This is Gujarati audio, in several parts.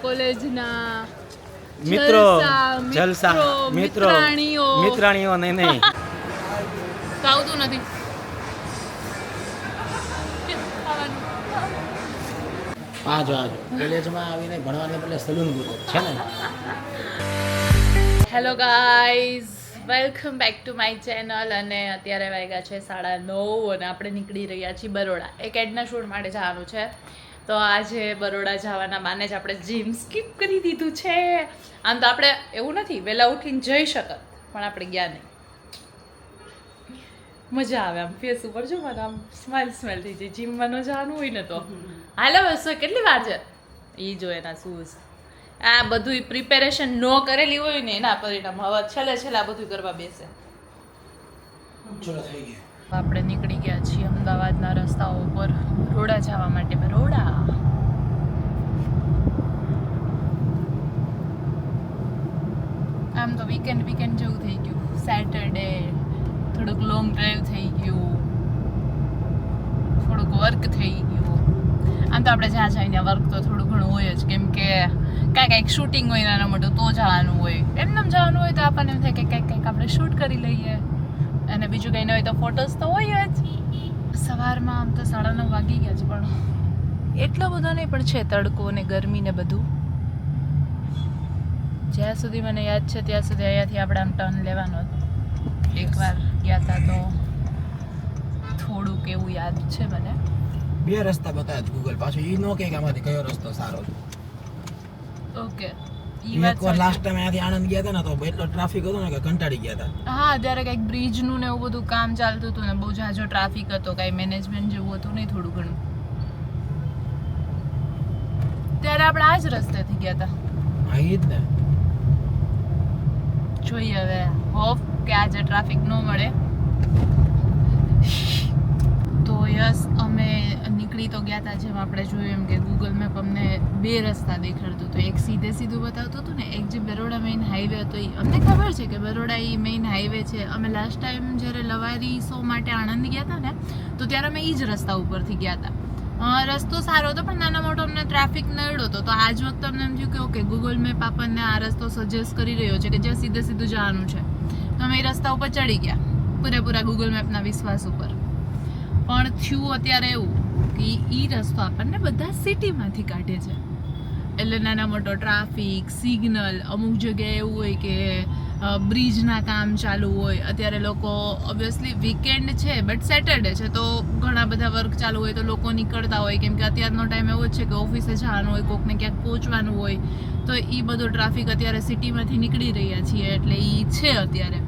કોલેજના મિત્રો મિત્રાણીઓ નહીં તો આવતું નથી. કોલેજમાં આવીને ભણવાને બદલે સલૂન ગયો છે ને. Hello guys, welcome back to my channel. અને અત્યારે વાગ્યા છે 9:30 અને આપણે નીકળી રહ્યા છીએ બરોડા. એક એડના શૂટ માટે જવાનું છે. તો આજે બરોડા જવાના માને જ આપણે જીમ સ્કીપ કરી દીધું છે. આમ તો આપણે એવું નથી વહેલા ઉઠીને જઈ શકત, પણ આપણે ગયા નહીં. મજા આવે આમ ફેસ ઉપર, જો મને આમ સ્માઇલ થઈ જાય. જીમમાં ન જવાનું હોય ને તો હાલો બસ. કેટલી વાર છે એ જો એના શૂઝ આ બધું પ્રિપેરેશન ન કરેલી હોય ને એના પરિણામ હવે છેલ્લે આ બધું કરવા બેસે. આપણે નીકળી ગયા છીએ અમદાવાદના રસ્તાઓ ઉપર બરોડા જવા માટે. બરોડા આમ તો વીકેન્ડ જેવું થઈ ગયું. સેટરડે થોડુંક લોંગ ડ્રાઈવ થઈ ગયું, થોડુંક વર્ક થઈ ગયું. આમ તો આપણે જ્યાં જઈને વર્ક તો થોડું ઘણું હોય જ, કેમ કે કાંઈક શૂટિંગ હોય નાના મોટું તો જવાનું હોય. એમને જવાનું હોય તો આપણને એમ થાય કે કંઈક આપણે શૂટ કરી લઈએ, અને બીજું કંઈ ન હોય તો ફોટોસ તો હોય જ. સવારમાં આમ તો 9:30 વાગી ગયા છે, પણ એટલો બધો નહીં પણ છે તડકો ને ગરમી ને બધું. જ્યાં સુધી મને યાદ છે ત્યાં સુધી અહીંયાથી આપણે આમ ટર્ન લેવાનો. એકવાર ગયા હતા તો થોડુંક એવું યાદ છે મને. 2 રસ્તા બતાવ્યા ગૂગલ, પાછું ઈ નો કે આમાંથી કયો રસ્તો સારો છે. ઓકે, એકવાર લાસ્ટ ટાઈમ અહીંયાથી આણંદ ગયા હતા ને તો એટલો ટ્રાફિક હતો ને કે કંટાળી ગયા હતા. હા, ત્યારે કંઈક બ્રિજનું ને એવું બધું કામ ચાલતું હતું ને બહુ ઝાઝો ટ્રાફિક હતો, કાંઈ મેનેજમેન્ટ જેવું હતું નહીં, થોડું ઘણું. ત્યારે આપણે આ જ રસ્તેથી ગયા હતા. હા, ઈ જ ને. જોઈએ હવે, હોપ કે આજે ટ્રાફિક ન મળે. તો યસ, અમે નીકળી તો ગયા હતા. જેમ આપણે જોયું એમ કે ગૂગલ મેપ અમને 2 રસ્તા દેખાડતું હતું. એક સીધું બતાવતું હતું ને એક જે બરોડા મેઇન હાઈવે હતો. એ અમને ખબર છે કે બરોડા એ મેઇન હાઈવે છે. અમે લાસ્ટ ટાઈમ જ્યારે લવારી શો માટે આણંદ ગયા હતા ને તો ત્યારે અમે એ જ રસ્તા ઉપરથી ગયા હતા. રસ્તો સારો હતો પણ નાના મોટો અમને ટ્રાફિક નડ્યો હતો. તો આજ વખતે અમને એમ થયું કે ઓકે, ગૂગલ મેપ આપણને આ રસ્તો સજેસ્ટ કરી રહ્યો છે કે જ્યાં સીધું જવાનું છે. તો અમે એ રસ્તા ઉપર ચડી ગયા પૂરેપૂરા ગૂગલ મેપના વિશ્વાસ ઉપર. પણ થયું અત્યારે એવું કે એ રસ્તો આપણને બધા સિટીમાંથી કાઢે છે. એટલે નાના મોટો ટ્રાફિક, સિગ્નલ, અમુક જગ્યાએ એવું હોય કે બ્રિજના કામ ચાલુ હોય. અત્યારે લોકો ઓબ્વિયસલી વીકેન્ડ છે બટ સેટરડે છે તો ઘણા બધા વર્ક ચાલુ હોય તો લોકો નીકળતા હોય, કેમ કે અત્યારનો ટાઈમ એવો જ છે કે ઓફિસે જવાનું હોય, કોકને ક્યાંક પહોંચવાનું હોય. તો એ બધો ટ્રાફિક અત્યારે સિટીમાંથી નીકળી રહ્યા છીએ એટલે એ છે અત્યારે.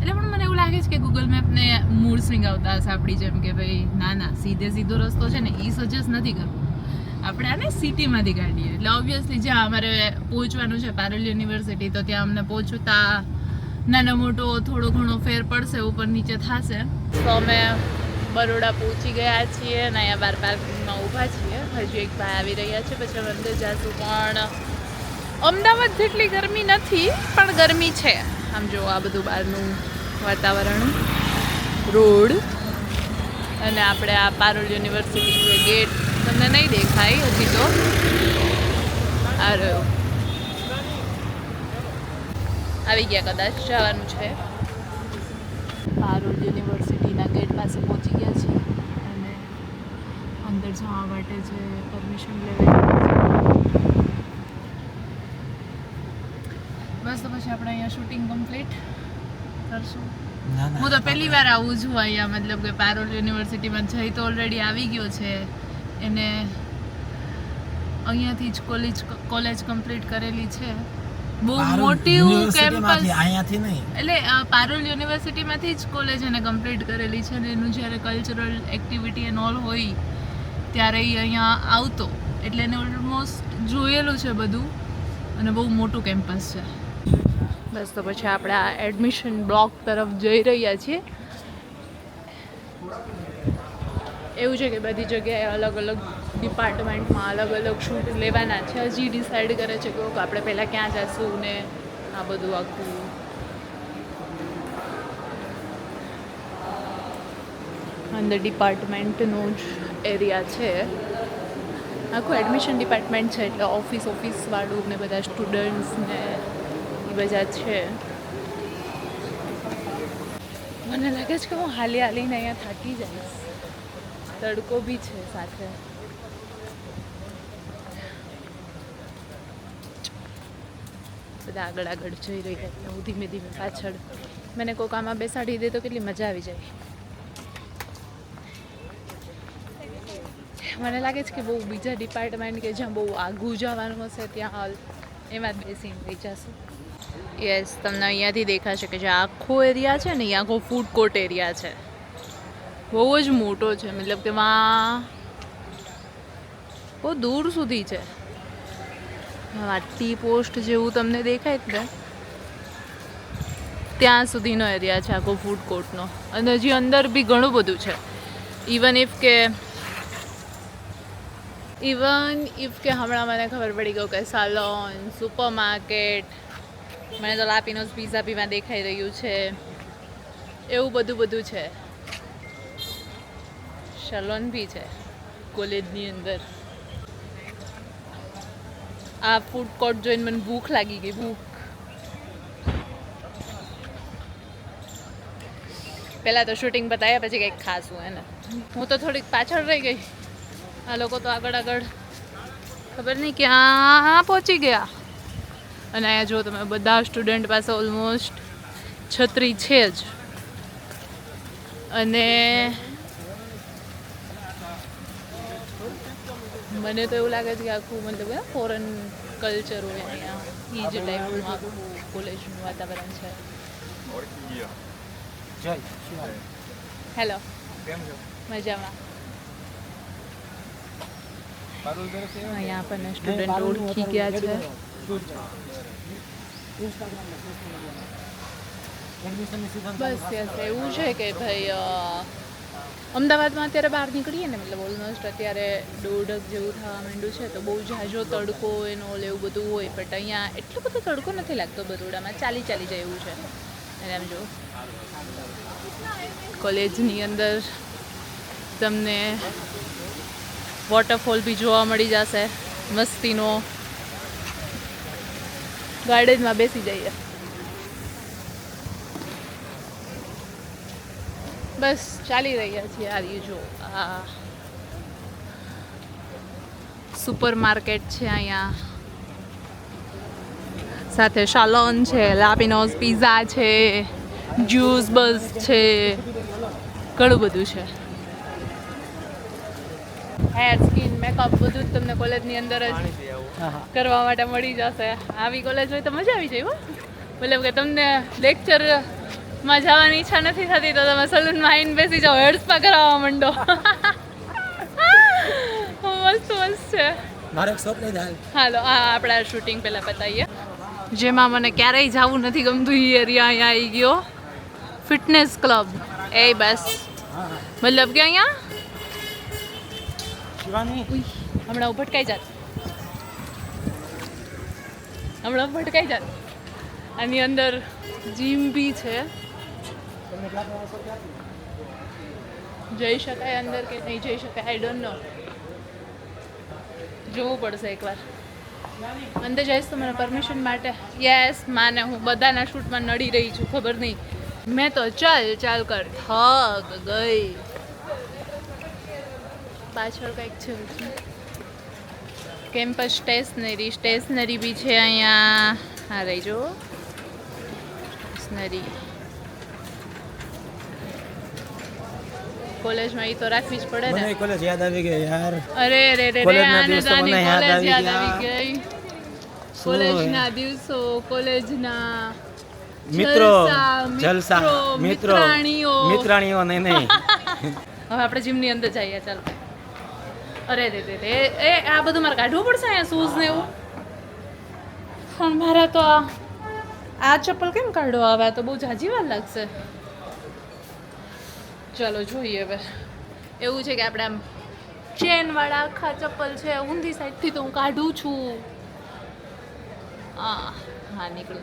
એટલે પણ મને એવું લાગે છે કે ગૂગલ મેપને મૂળ સ્વિંગ આવતા હશે આપણી જેમ કે ભાઈ ના સીધો રસ્તો છે ને એ સજેસ્ટ નથી કરવું, આપણે આને સિટીમાંથી કાઢીએ. એટલે ઓબ્વિયસલી જ્યાં અમારે પહોંચવાનું છે પારુલ યુનિવર્સિટી, તો ત્યાં અમને પહોંચતા નાનો મોટો થોડો ઘણો ફેર પડશે, ઉપર નીચે થશે. તો અમે બરોડા પહોંચી ગયા છીએ અને અહીંયા બહાર પાર્કિંગમાં ઊભા છીએ. હજુ એક ભાઈ આવી રહ્યા છે, પછી અમે અંદર જઈશું. પણ અમદાવાદ જેટલી ગરમી નથી પણ ગરમી છે. આમ જો આ બધું બહારનું વાતાવરણ, રોડ, અને આપણે આ પારુલ યુનિવર્સિટી જે ગેટ તમને નહીં દેખાય હજી તો આ રહ્યો. આવી ગયા, કદાચ જવાનું છે. પારુલ યુનિવર્સિટીના ગેટ પાસે પહોંચી ગયા છીએ અને અંદર જવા માટે જે પરમિશન લેવાય બસ. તો પછી આપણે અહીંયા શૂટિંગ કમ્પ્લીટ કરશું. હું તો પહેલી વાર આવું છું અહીંયા, મતલબ કે પારુલ યુનિવર્સિટીમાં જઈ તો ઓલરેડી આવી ગયો છે. એને અહીંયાથી જ કોલેજ કમ્પ્લીટ કરેલી છે. બહુ મોટી કેમ્પસ અહીંયાથી નહીં, એટલે પારુલ યુનિવર્સિટીમાંથી જ કોલેજ એને કમ્પ્લીટ કરેલી છે. અને એનું જ્યારે કલ્ચરલ એક્ટિવિટી એન્ડ ઓલ હોય ત્યારે એ અહીંયા આવતો, એટલે એને ઓલમોસ્ટ જોયેલું છે બધું. અને બહુ મોટું કેમ્પસ છે. બસ તો પછી આપણે આ એડમિશન બ્લોક તરફ જઈ રહ્યા છીએ. એવું છે કે બધી જગ્યાએ અલગ અલગ ડિપાર્ટમેન્ટમાં અલગ શૂટ લેવાના છે. હજી ડિસાઈડ કરે છે કે આપણે પહેલાં ક્યાં જઈશું ને આ બધું આખું. અંદર ડિપાર્ટમેન્ટનો જ એરિયા છે. આખું એડમિશન ડિપાર્ટમેન્ટ છે, એટલે ઓફિસ વાળું ને બધા સ્ટુડન્ટ્સ ને એ બધા છે. મને લાગે છે કે હું હાલીને અહીંયા થાકી જઈશ. તડકો બી છે સાથે. બધા આગળ જઈ રહ્યા છે, હું ધીમે ધીમે પાછળ. મને કોઈક આમાં બેસાડી દે તો કેટલી મજા આવી જાય. મને લાગે છે કે બહુ બીજા ડિપાર્ટમેન્ટ કે જ્યાં બહુ આગું જવાનું હશે ત્યાં એમાં જ બેસીને રહી જશું. યસ, તમને અહીંયાથી દેખાશે કે જે આખો એરિયા છે ને એ આખો ફૂડ કોર્ટ એરિયા છે. બહુ જ મોટો છે, મતલબ કે માં બહુ દૂર સુધી છે. ટી પોસ્ટ જેવું તમને દેખાય જ ને ત્યાં સુધીનો એરિયા છે આખો ફૂડ કોર્ટનો. અને હજી અંદર બી ઘણું બધું છે. ઇવન ઇફ કે હમણાં મને ખબર પડી ગયું કે સાલોન, સુપર માર્કેટ, મને તો લાપીનોઝ પીઝા પીમાં દેખાઈ રહ્યું છે, એવું બધું છે. સલોન બી છે કોલેજની અંદર. આ ફૂડ કોર્ટ જોઈને મને ભૂખ લાગી ગઈ. પહેલાં તો શૂટિંગ બતાવ્યા પછી કંઈક ખાશું એને. હું તો થોડીક પાછળ રહી ગઈ. આ લોકો તો આગળ ખબર નહીં ક્યાં પહોંચી ગયા. અને અહીંયા જો તમે બધા સ્ટુડન્ટ પાસે ઓલમોસ્ટ છત્રી છે જ. અને મને તો એવું લાગે છે કે આખું મતલબ ફોરેન કલ્ચર હોય અહીંયા. એ જ ટાઈપનું આખું કોલેજનું વાતાવરણ છે. હેલો, મજામાં? અહીંયા આપણને સ્ટુડન્ટ ઓળખી ગયા છે. બસ એવું છે કે ભાઈ અમદાવાદમાં અત્યારે બહાર નીકળીએ ને, મતલબ ઓલમોસ્ટ અત્યારે 1:30 જેવું થવા માંડ્યું છે, તો બહુ ઝાઝો તડકો એનો એવું બધું હોય. બટ અહીંયા એટલો બધો તડકો નથી લાગતો. બરોડામાં ચાલી જાય એવું છે. અને આમ જો કોલેજની અંદર તમને વોટરફોલ બી જોવા મળી જશે મસ્તીનો. ગાર્ડનમાં બેસી જઈએ. બસ ચાલી રહ્યા છીએ. આ જો આ સુપર માર્કેટ છે અહીંયા, સાથે શાલોન છે, લાપીનોઝ પીઝા છે, જ્યુસ બસ છે, ઘણું બધું છે. હેર, સ્કિન, મેકઅપ બધું જ તમને કોલેજની અંદર જ કરવા માટે મળી જશે. આવી કોલેજ હોય તો મજા આવી જાય. મતલબ કે તમને લેક્ચરમાં જવાની ઈચ્છા નથી થતી તો તમે સલૂનમાં આવીને બેસી જાઓ, હેર સ્પા કરાવવા માંડો. મસ્ત છે. હાલો, આપણા શૂટિંગ પહેલાં બતાવીએ. જેમાં મને ક્યારેય જવું નથી ગમતું એ એરિયા અહીંયા આવી ગયો. ફિટનેસ ક્લબ એ બસ, મતલબ કે અહીંયા હમણાં ભટકાઈ જાત. આની અંદર જીમ બી છે. જઈ શકાય અંદર કે નહીં જઈ શકાય, આઈ ડોન્ટ નો. જોવું પડશે એકવાર. અંદર જઈશ તો મને પરમિશન માટે. યસ, માને હું બધાના શૂટમાં નડી રહી છું, ખબર નહીં. મેં તો ચાલ કર થક ગઈ. પાછળ કંઈક છે કેમ્પસ સ્ટેશનરી બી છે અહીંયા. હા રહી જો સ્ટેશનરી. કોલેજમાં એ તો રાખવી જ પડે ને. કોલેજ યાદ આવી ગઈ યાર. અરે કોલેજ યાદ આવી ગઈ. કોલેજના દિવસો, કોલેજના જલસા, મિત્રાણીઓ નહીં. હવે આપણે જીમની અંદર જઈએ. ચાલ. અરે એ આ બધું મારે કાઢવું પડશે અહીંયા, શૂઝ ને એવું. પણ મારા તો આ ચપ્પલ કેમ કાઢવા આવે? તો બહુ ઝાઝી વાર લાગશે. ચાલો જોઈએ હવે. એવું છે કે આપણે આમ ચેનવાળા આખા ચપ્પલ છે, ઊંધી સાઈડથી તો હું કાઢું છું. હા નીકળું.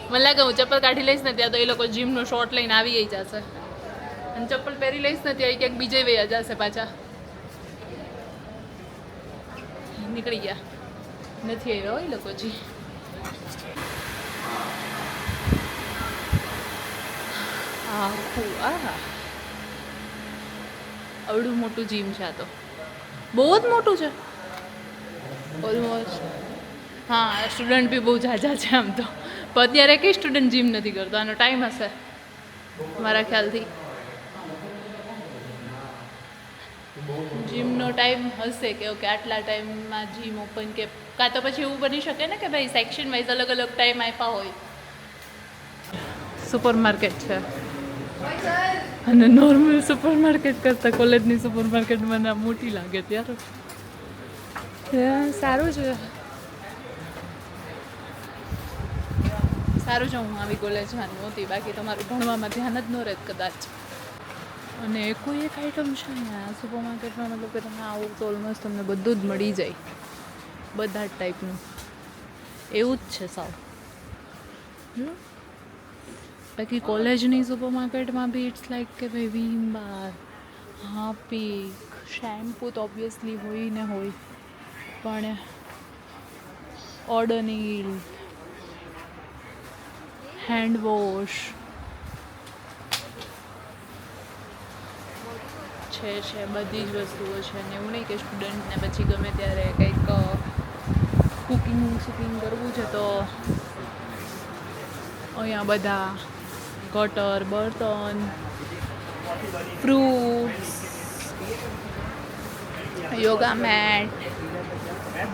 મને લાગે હું ચપ્પલ કાઢી લઈશ ને ત્યાં તો એ લોકો જીમનો શોર્ટ લઈને આવી જશે. અને ચપ્પલ પહેરી લઈશ ને ત્યાં ક્યાંક બીજે વયા જશે પાછા. નીકળી ગયા, નથી આવ્યા હોય લોકો જી. આખું આહા અવડું મોટું જીમ છે આ તો, બહુ જ મોટું છે ઓલમોસ્ટ. હા સ્ટુડન્ટ બી બહુ ઝાઝા છે આમ તો, પણ અત્યારે કંઈ સ્ટુડન્ટ જીમ નથી કરતો, આનો ટાઈમ હશે મારા ખ્યાલથી. જીમનો ટાઈમ હશે કે ઓકે આટલા ટાઈમમાં જીમ ઓપન, કે કાં તો પછી એવું બની શકે ને કે ભાઈ સેક્શન વાઇઝ અલગ અલગ ટાઈમ આપ્યા હોય. સુપર માર્કેટ છે અને નોર્મલ સુપર માર્કેટ કરતાં કોલેજની સુપર માર્કેટ મને મોટી લાગે ત્યારે. સારું છે, સારું છે હું આવી કોલેજમાં નહોતી, બાકી તમારું ભણવામાં ધ્યાન જ ન રહેત કદાચ. અને કોઈ એક આઈટમ છે ને આ સુપર માર્કેટમાં, મતલબ કે તમે આવો તો ઓલમોસ્ટ તમને બધું જ મળી જાય, બધા જ ટાઈપનું. એવું જ છે સાવ. બાકી કોલેજની સુપર માર્કેટમાં બી ઇટ્સ લાઈક કે ભાઈ વીમ બાર, હાર્પિક, શેમ્પૂ તો ઓબ્વિયસલી હોય ને હોય, પણ ઓડોનીલ, હેન્ડ વોશ છે, બધી જ વસ્તુઓ છે. ને એવું નહીં કે સ્ટુડન્ટને પછી ગમે ત્યારે કંઈક કુકિંગ કરવું છે તો અહીંયા બધા કટર, બર્તન, ફ્રૂટ્સ, યોગા મેટ,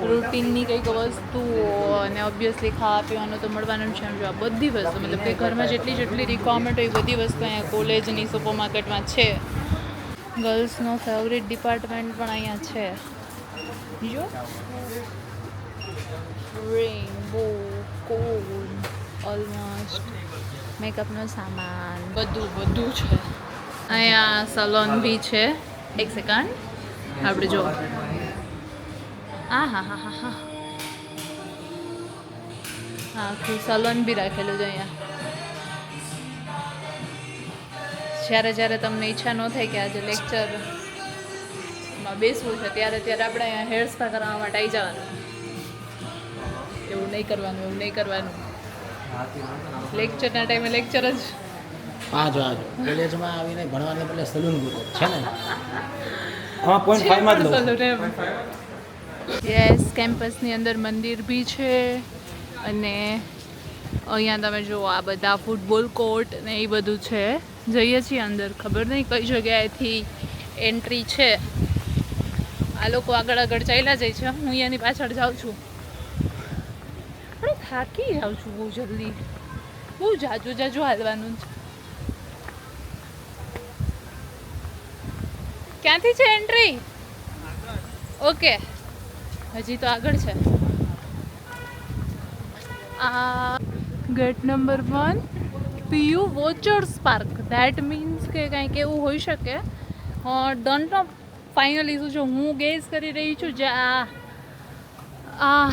રૂટીનની કંઈક વસ્તુઓ અને ઓબ્વિયસલી ખાવા પીવાનું તો મળવાનું છે. જો આ બધી વસ્તુ મતલબ કે ઘરમાં જેટલી રિક્વાયરમેન્ટ હોય એ બધી વસ્તુ અહીંયા કોલેજની સુપર માર્કેટમાં છે. ગર્લ્સનો ફેવરિટ ડિપાર્ટમેન્ટ પણ અહીંયા છે. જો રેઇનબો, કોન, ઓલમોસ્ટ મેકઅપનો સામાન બધું છે. અહીંયા સલોન બી છે. એક સેકન્ડ આપણે જો હા આખું સલોન બી રાખેલું છે અહીંયા. જ્યારે તમને ઈચ્છા ન થાય કે આજે લેક્ચરમાં બેસવું છે ત્યારે આપણે અહીંયા હેર સ્પા કરાવવા માટે આવી જવાનું. એવું નહીં કરવાનું. લેક્ચરના ટાઈમે લેક્ચર જ. કોલેજમાં આવીને ભણવાને બદલે સલૂન છે ને, આમાં પોઈન્ટ 5 માં જ લો. યસ, કેમ્પસની અંદર મંદિર બી છે અને અહીંયા તમે જુઓ આ બધા ફૂટબોલ કોર્ટ ને એ બધું છે. જઈએ છીએ અંદર, ખબર નહીં કઈ જગ્યાએથી એન્ટ્રી છે. આ લોકો આગળ ચાલ્યા જાય છે, હું અહીંયાની પાછળ જાઉં છું. પણ થાકી જાઉં છું બહુ જલ્દી, બહુ જાજુ હાલવાનું છે. ક્યાંથી છે એન્ટ્રી? ઓકે, હજી તો આગળ છે. આ ગેટ નંબર 1 PU વોચર્સ પાર્ક. ધેટ મીન્સ કે કંઈક એવું હોઈ શકે. ડોન્ટ નો ફાઇનલી શું છે, હું ગેસ કરી રહી છું જે આ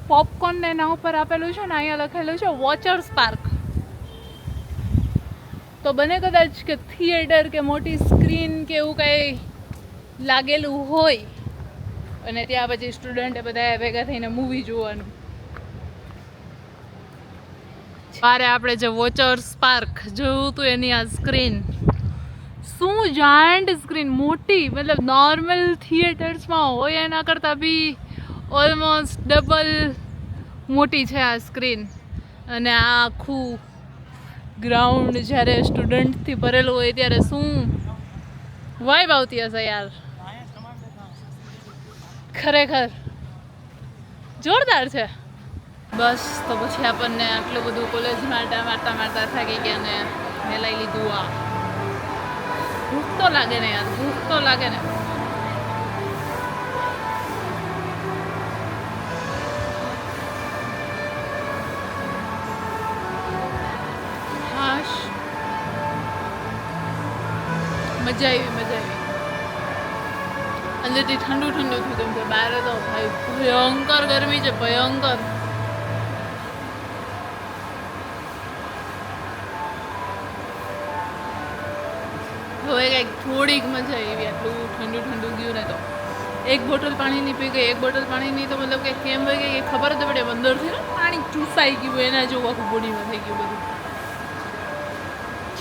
પોપકોર્ન ને એના ઉપર આપેલું છે ને, અહીંયા લખેલું છે વોચર્સ પાર્ક. તો બને કદાચ કે થિયેટર કે મોટી સ્ક્રીન કે એવું કંઈ લાગેલું હોય અને ત્યાં પછી સ્ટુડન્ટે બધા ભેગા થઈને મૂવી જોવાનું. મારે આપણે જે વોચર્સ પાર્ક જોયું હતું એની આ સ્ક્રીન, શું જાયન્ટ સ્ક્રીન, મોટી, મતલબ નોર્મલ થિયેટર્સમાં હોય એના કરતાં બી ઓલમોસ્ટ ડબલ મોટી છે આ સ્ક્રીન. અને આ આખું ગ્રાઉન્ડ જ્યારે સ્ટુડન્ટથી ભરેલું હોય ત્યારે શું વાઇબ આવતી હશે યાર, ખરેખર જોરદાર છે. બસ તો પછી આપણને આટલું બધું કોલેજમાં આટા મારતા થાકી ગયા ને મેં લઈ લીધું આ. ભૂખ તો લાગે ને યાર, ભૂખ તો લાગે ને. હાશ, મજા આવી. અંદરથી ઠંડુ થયું, કેમ કે બહાર તો ભાઈ ભયંકર ગરમી છે, ભયંકર. હવે કંઈક થોડીક મજા આવી, આટલું ઠંડુ ગયું ને તો. એક બોટલ પાણીની પી ગઈ, એક બોટલ પાણીની તો મતલબ કે કેમ હોય ગઈ એ ખબર જ પડે, અંદરથી ને પાણી ચૂસાઈ ગયું એના જેવું આખું બોડીમાં થઈ ગયું બધું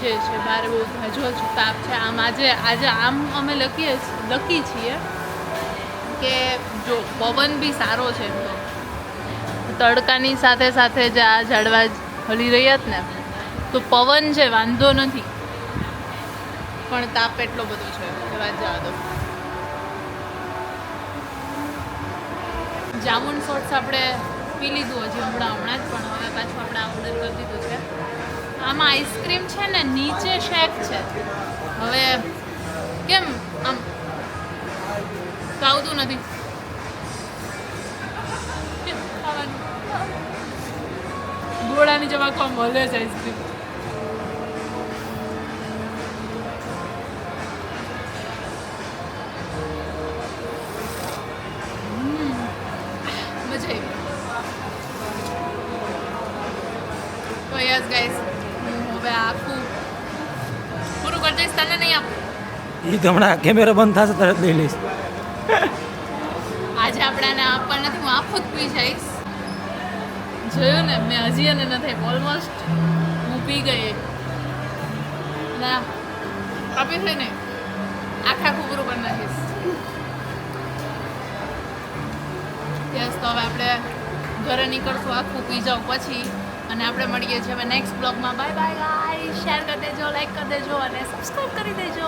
છે બારે બહુ હજુ તાપ છે. આમ આજે આમ અમે લકી છીએ કે જો પવન બી સારો છે એમ તો તડકાની સાથે સાથે જે આ ઝાડવા હલી રહ્યા જ ને તો પવન છે વાંધો નથી, પણ તાપ એટલો બધો છે કે વાત જવા દો. જામુન શોર્ટ્સ આપણે પી લીધું હજી હમણાં જ, પણ હવે પાછું આપણે ઓર્ડર કરી દીધું છે. આમાં આઈસ્ક્રીમ છે ને નીચે શેક છે, હવે કેમ આમ આવતું નથી ખાવાનું, ગોળાની જેવા કોમ મળે છે આઈસ્ક્રીમ. મજા આવી. તો યસ ગાઈસ, હું હવે આખું પૂરું કરી દઈશ, તને નહીં આપું. એ તો હમણાં કેમેરો બંધ થશે તરત લઈ લઈશ. આજે આપણે આને આપવા નથી, હું આખું જ પી જઈશ. જોયું ને, મેં હજી અને નથી ઓલમોસ્ટ હું પી ગઈ ના આપી છે ને આખું પૂરું કરી નાખીશ. યસ, તો હવે આપણે ઘરે નીકળશું આખું પી જાઉં પછી, અને આપણે મળીએ છીએ હવે નેક્સ્ટ બ્લોગમાં. બાય બાય ગાઈસ, શેર કરી દેજો, લાઈક કરી દેજો અને સબસ્ક્રાઈબ કરી દેજો.